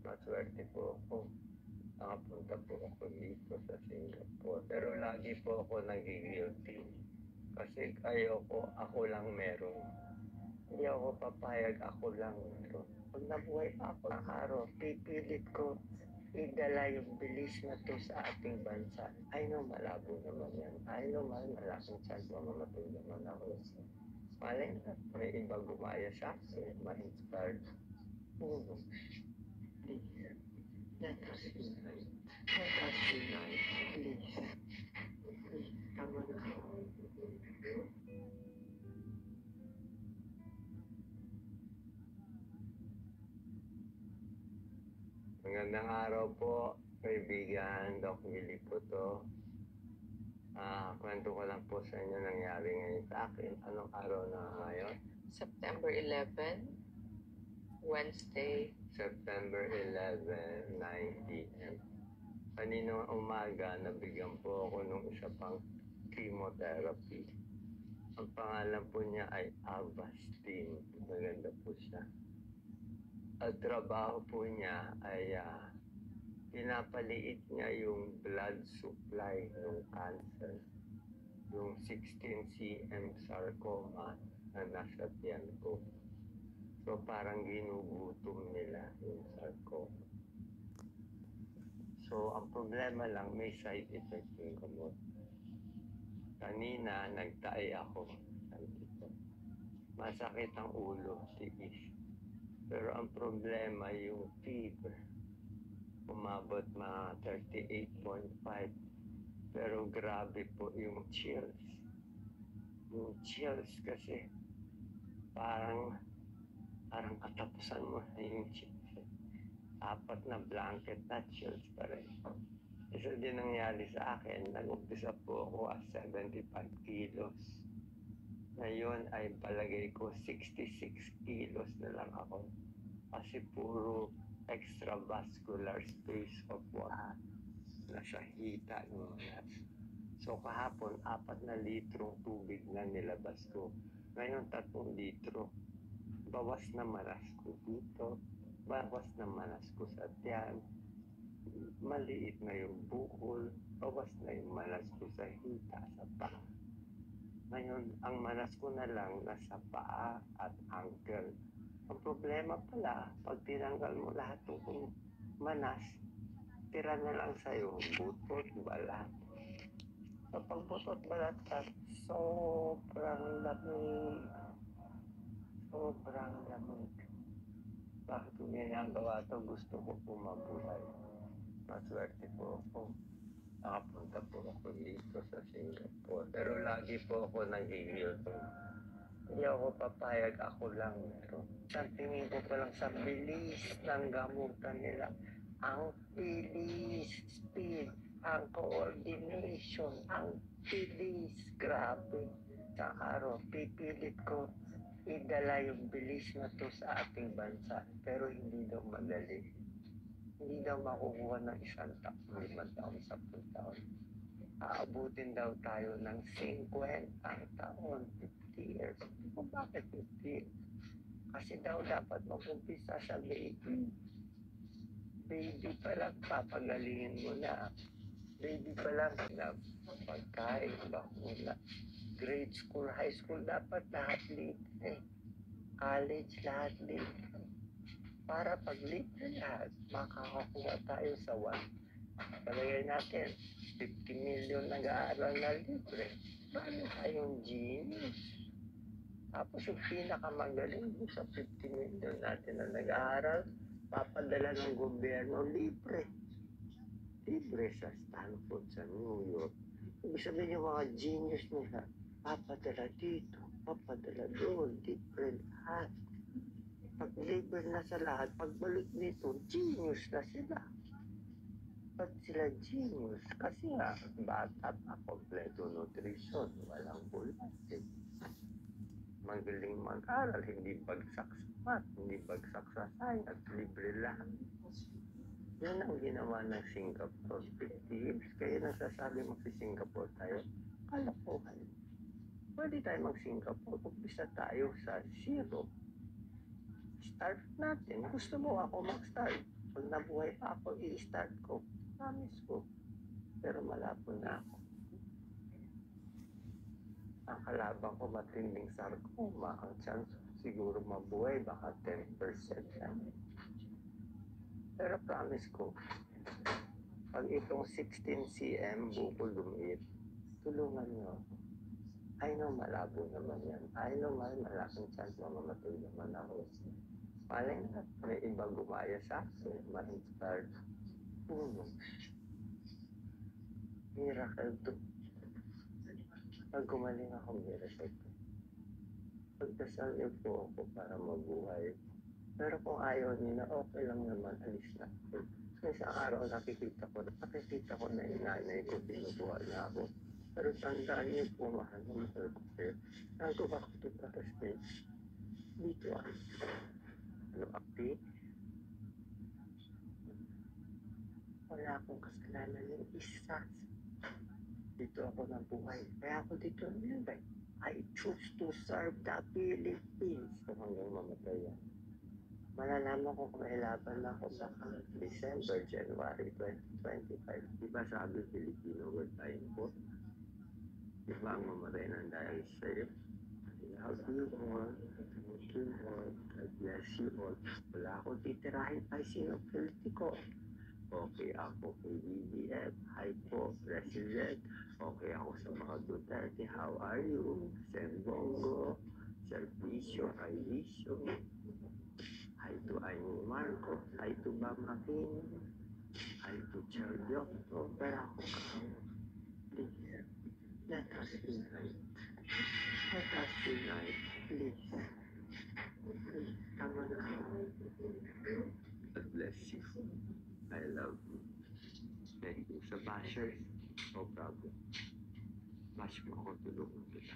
Maswerte po ako. Nakapunta po ako dito sa Singapore. Pero lagi po ako nagigilty. Kasi ayoko, ako lang meron. Hindi ako papayag, ako lang meron. Pag nabuhay pa ako ng araw, pipilit ko idala yung bilis na to sa ating bansa. I know malabo naman yan. I know malaking chance mamamatay naman ako. Malay na, may iba gumaya sa akin, ma-inspired. Puno. Please, let us unite. Let us unite, please. Please, tama na. Magandang araw po, kaibigan. Doc Willie po to. Kwento ko lang po sa inyo nangyari ngayon sa akin. Anong araw na ngayon? September 11, Wednesday. September 11, 9 p.m. Kaninang umaga, nabigyan po ako nung isa pang chemotherapy. Ang pangalan po niya ay Avastin. Maganda po siya. Ang trabaho po niya ay pinapaliit niya yung blood supply ng cancer. Yung 16 cm sarcoma na nasa tiyan ko. So parang ginugutom nila yung sarcoma. So ang problema lang, may side effect yung gamot. Kanina nagtae ako. Masakit ang ulo, tiis. Pero ang problema yung fever. Umabot mga 38.5. Pero grabe po yung chills. Yung chills kasi parang katapusan mo na yung chills. 4 na blanket na chills pa rin. Isa din nangyari sa akin, nag-umpisa po ako at 75 kilos. Ngayon ay palagay ko 66 kilos na lang ako. Kasi puro extravascular space of what nasa hita nyo. So kahapon, 4 na litrong tubig na nilabas ko. Ngayon 3 litro. Bawas na malas ko dito. Bawas na malas ko sa tiyan. Maliit na yung bukol. Bawas na yung malas ko sa hita, sa paa. Ngayon, ang malas ko na lang nasa paa at ankle. Ang problema pala, pag tinanggal mo lahat ng manas, tira na lang sa'yo, butot, balat. Kapag butot, balat ka, sobrang lamig. Sobrang lamig. Bakit ko ginagawa ito? Gusto ko pumabuhay. Maswerte po ako. Nakapunta po ako dito sa Singapore. Pero lagi po ako nag-i-guilty. Hindi ako papayag, ako lang meron. Sa tingin ko pa lang sa bilis ng gamutan nila. Ang bilis, speed, ang coordination, ang bilis, grabe. Sa araw, pipilit ko idala yung bilis na to sa ating bansa. Pero hindi daw madali. Hindi daw makukuha ng 1 taon, 5 taon, 10 taon. Aabutin daw tayo ng 50 taon, 50 years. Kung bakit 50 years? Kasi daw dapat mag-umpisa sa baby. Baby pa lang, papagalingin mo na. Baby pa lang, na pagkain, bakuna. Grade school, high school, dapat lahat libre. College, lahat libre. Para pag libre lahat, makakakuha tayo sa 1. Palagay natin, 50 million nag-aaral na libre. Paano tayong genius? Tapos yung pinakamagaling sa 50 million natin na nag-aaral, papadala ng gobyerno libre. Libre sa Stanford, sa New York. Ibig sabihin yung mga genius nila, papadala dito, papadala doon, libre lahat. Pag libre na sa lahat, pagbalik dito, genius na sila. Ba't sila genius? Kasi nga, bata pa, kompleto nutrition, walang bulat. Magaling mag-aral, hindi bagsak sa math, hindi bagsak sa science, libre lang. Yan ang ginawa ng Singapore 50 years. Kaya nasasabi mo si Singapore tayo, kalokohan. Pwede tayo mag-Singapore, umpisa tayo sa 0. Start natin. Gusto mo ako mag-start? Pag nabuhay pa ako, i-start ko. Promise ko. Pero malabo na ako. Ang kalaban ko matinding sarcoma. Ang chance siguro mabuhay baka 10% lang. Pero promise ko, pag itong 16 cm buko lumiit, tulungan niyo ako. I know malabo naman yan. I know malaking chance mamamatay naman ako. Malay na, may iba gumaya sa akin, ma-inspired. Puno. Miracle to. Pag gumaling ako, miracle to. Pagdasal niyo po ako para mabuhay. Pero kung ayaw niyo na, okay lang naman, alis na ako. Isang araw nakikita ko na yung nanay ko, pinubuha na ako. Pero tandaan niyo po, mahal ko kayo. Nagawa ko ito para sa inyo. Dito ano, api? Wala akong kasalanan yung isa. Dito ako nabuhay. Kaya ako dito nabuhay. I choose to serve the Philippines. So hanggang mamatay yan. Malalaman ko kung may laban na ako sa December, January 2025. Diba sabi Filipino word time po? Diba ang mamatay ng dahil sa'yo? I love you all. Thank you all. God bless you all. Wala akong titirahin ay sino politiko. Okay ako kay BBF. Hi po, President. Okay ako sa mga Duterte. How are you? Sembongo. Servicio, Aivisio. Hi to Amy Marco. Hi to Bam Aquino. Hi to Chardiocto. Pero ako please, let us unite. Let us unite, please. Please, tama na. God bless you. I love you. Thank you sa bashers. No problem. Bash mo ako, tulungan kita.